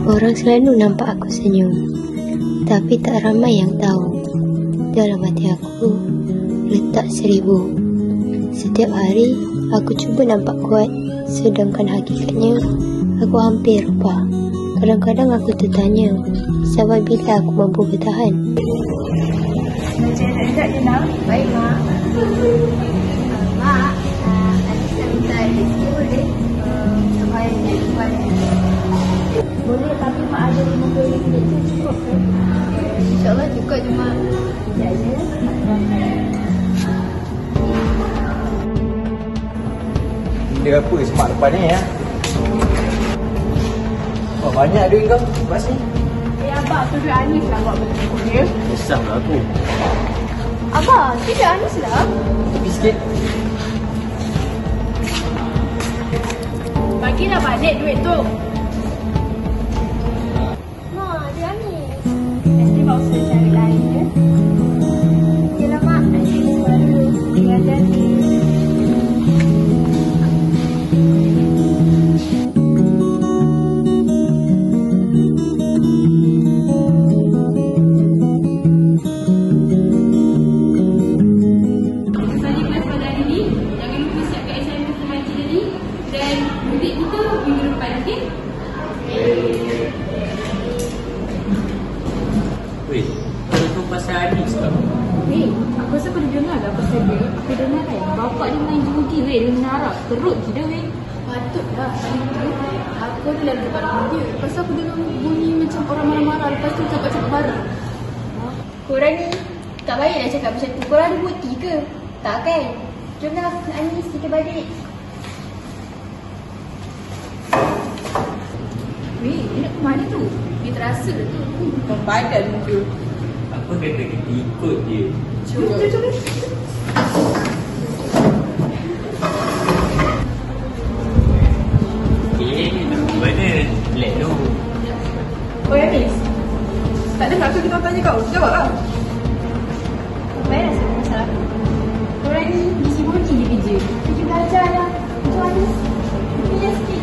Orang selalu nampak aku senyum, tapi tak ramai yang tahu dalam hati aku letak 1000. Setiap hari aku cuba nampak kuat, sedangkan hakikatnya aku hampir lupa. Kadang-kadang aku tertanya, sampai bila aku mampu bertahan? Sekejap je nak. Baik, Mak. Mak, Alisa minta rezeki boleh? Supaya dia buat. Boleh, tapi Mak ada RM50 tu cukup ke? InsyaAllah cukup je, Mak. Sekejap je. Benda apa semak depan ni ya? Wah, banyak duit kau lepas ni. Abang, tu duit Anis lah buat benda dia. Kesahlah aku. Abang, tu duit Anis lah. Tepi sikit. Bagilah balik duit tu. Mak, duit Anis. Nanti Mak usah cari lain ya. Okeylah Mak, nanti keluar dulu. Tinggal jadi. Weh, itu pasal Anis tak? Weh, aku rasa kau dengar lah pasal dia. Aku dengar kan, bapak dia main judi weh, dia menara. Teruk je dia weh. Patutlah. Aku ada dalam depan dia. Lepas tu aku dengar bunyi macam orang marah-marah. Lepas tu cakap-cakap marah. Korang ni tak payahlah cakap macam tu. Korang ada bukti ke? Tak kan? Jomlah Anis kita balik. Weh, dia nak ke mana tu? Dia terasa tu. Kau padan muka. Apa kata kita ikut dia? Cuba. Okay, nak pergi mana? Relax dulu. Oh Anis, tak dengar tu kita tanya kau. Jawab lah. Baiklah sebab masalah aku. Korang ni bunyi je kerja. Kerja belajar lah. Macam Anis. Kerja sikit.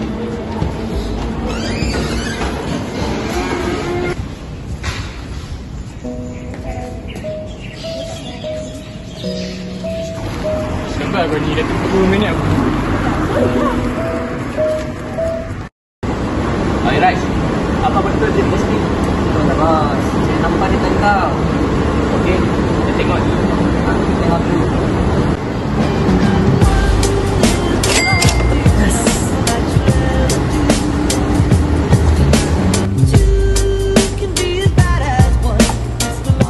Sebab kau ni dah tunggu minit aku. Hai Raj, apa betul dia mesti? Betul tak bos, saya nampak dia tengkau. Okey, kita tengok ni. Kita tengok dulu.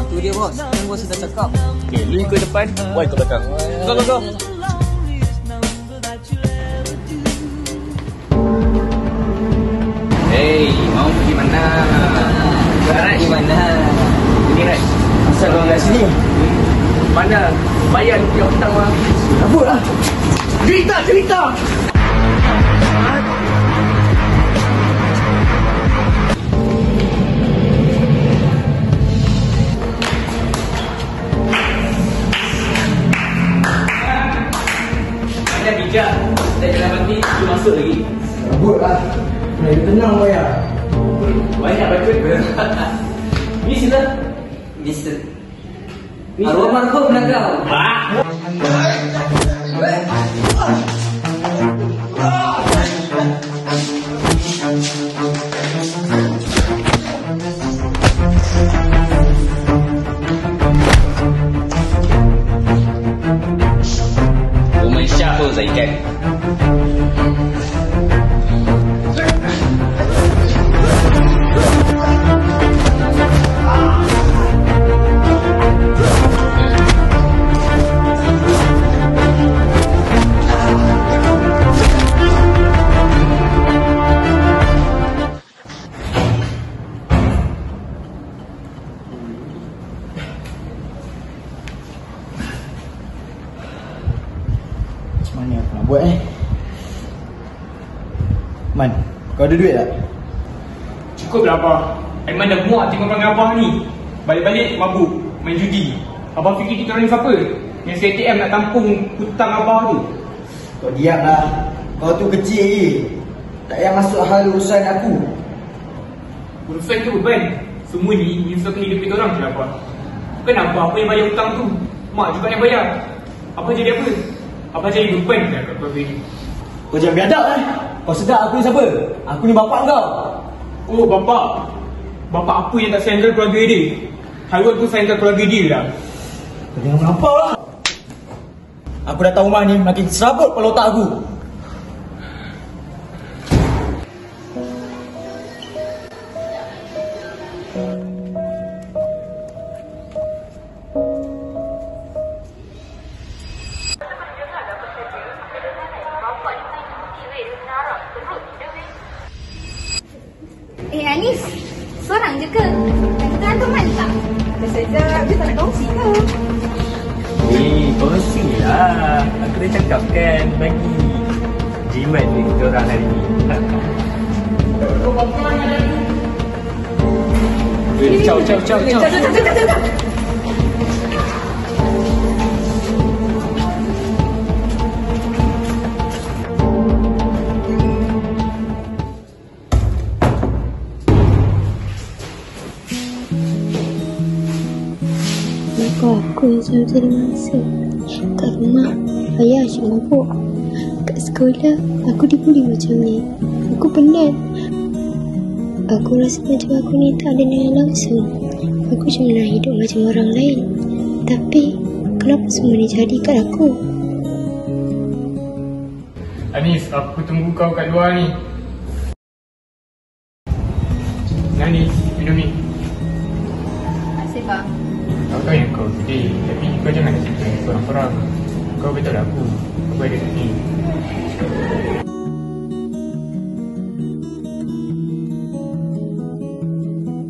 Tu dia bos, yang bos sudah cakap. Okay, lu ikut depan, boy ikut belakang. Go. Hey, mau pergi mana? Raj, mana? Ini Raj. Asal kau kat sini? Mana? Bayar rupiah hutang bang. Apa lah? Cerita! Mana bijak? Dah jalan mati, tu masuk lagi. Sebut lah. Nak tenang bayar. Banyak baca ke? Ni sila. Mister. Arwah marhum nak kau. Woman shuffle Zaikan. Mana aku nak buat Man, kau ada duit tak? Cukup lah Abah. Aiman dah muak tengok orang Abah ni. Balik-balik mabuk, main judi. Abah fikir kita orang ni siapa? Yang ATM nak tampung hutang Abah tu. Kau diam lah. Kau tu kecil je. Tak payah masuk hal urusan aku. Urusan tu beban. Semua ni menyusahkan hidup kita orang kenapa? Kenapa apa yang bayar hutang tu? Mak juga yang bayar. Apa jadi apa? Apa jadi beban kat keluarga ni? Kau jangan biadab Kau sedar aku ni siapa? Aku ni bapak kau. Oh, bapak. Bapak apa yang tak sayang keluarga dia? Harun tu sayang keluarga dia lah. Kau jangan melampau lah. Aku datang rumah ni makin serabut kepala otak aku. Anis, seorang je ke? Dan kita ada teman tak? Ada saja, dia tak nak kongsi ke? Kongsi lah. Aku dah cakap kan bagi jimat ni kita orang hari ni. Ciao. Kenapa aku yang selalu jadi mangsa? Kat rumah, ayah asyik mabuk. Kat sekolah, aku dibuli macam ni. Aku penat. Aku rasa macam aku ni tak ada nilai langsung. Aku cuma nak hidup macam orang lain. Tapi, kenapa semua ni jadi kat aku? Anis, aku tunggu kau kat luar ni. Anis, minum ni. Terima kasih bang. Aku tahu yang kau sedih, tapi kau jangan nak cerita dengan korang-korang. Kau betul aku ada sini.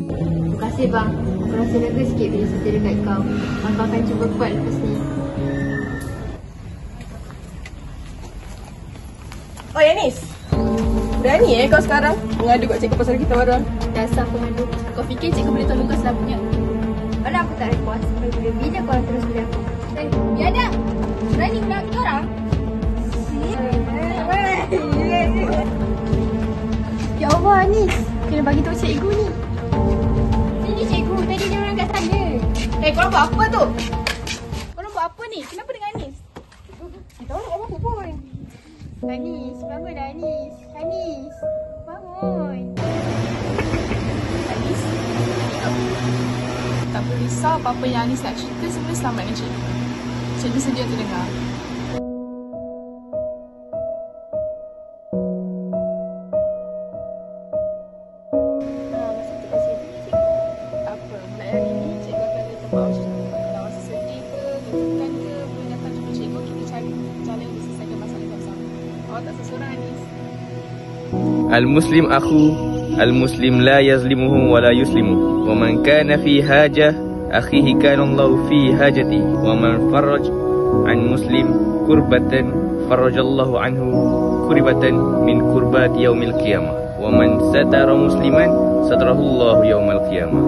Terima kasih bang. Aku rasa lega sikit bila setia dekat kau. Abang akan cuba kuat lepas ni. Oh Yanis, berani kau sekarang mengadu kat cikgu pasal kita orang. Dasar pengadu. Kau fikir cikgu boleh tolong kau selamanya? Mana aku tak puas bila korang terus beli aku. Dan biadab, berani melawan kita orang. Ya Allah Anis, kena bagi tahu cikgu ni. Sini cikgu, tadi dia orang kat sana. Korang buat apa tu? Korang buat apa ni? Kenapa dengan Anis? Kita orang tak buat apa pun. Anis, bangun dah Anis. Anis, bangun. Anis, tak perlu risau apa-apa yang Anis nak cerita, semua selamat dengan cikgu. Cikgu sedia untuk dengar. Masa tu kasih dulu cikgu. Tak apa, mulai hari ni cikgu akan ada tempat cerita. Kalau rasa sedih ke, gemukan ke, boleh datang jumpa cikgu, kita cari jalan untuk selesaikan masalah bersama. Awak tak seseorang Anis. Al-Muslim akhu, Al-Muslim la yazlimuhu wa la yuslimu. Wa man kana fi hajah, akhihi kana Allah fi hajati. Wa man faraj an Muslim kurbatan, farajallahu anhu kurbatan min kurbat yaumil qiyamah. Wa man satara Musliman, satarahu Allah yaumal qiyamah.